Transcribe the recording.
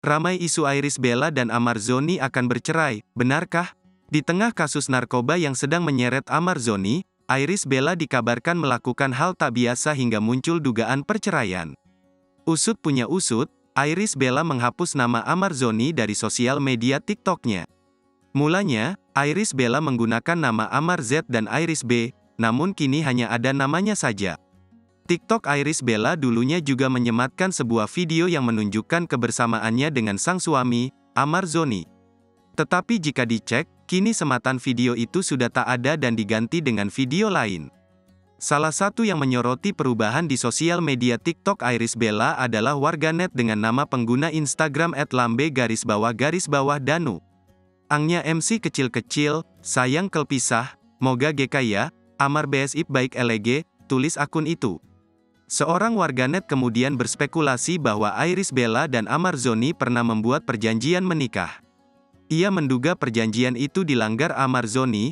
Ramai isu Iris Bella dan Amar Zoni akan bercerai, benarkah? Di tengah kasus narkoba yang sedang menyeret Amar Zoni, Iris Bella dikabarkan melakukan hal tak biasa hingga muncul dugaan perceraian. Usut punya usut, Iris Bella menghapus nama Amar Zoni dari sosial media TikTok-nya. Mulanya, Iris Bella menggunakan nama Amar Z dan Iris B, namun kini hanya ada namanya saja. TikTok Iris Bella dulunya juga menyematkan sebuah video yang menunjukkan kebersamaannya dengan sang suami, Amar Zoni. Tetapi jika dicek, kini sematan video itu sudah tak ada dan diganti dengan video lain. Salah satu yang menyoroti perubahan di sosial media TikTok Iris Bella adalah warganet dengan nama pengguna Instagram @lambe_danu. Angnya MC kecil-kecil, sayang kelpisah, moga GK ya, Amar BSIP baik LG, tulis akun itu. Seorang warganet kemudian berspekulasi bahwa Iris Bella dan Amar Zoni pernah membuat perjanjian menikah. Ia menduga perjanjian itu dilanggar Amar Zoni,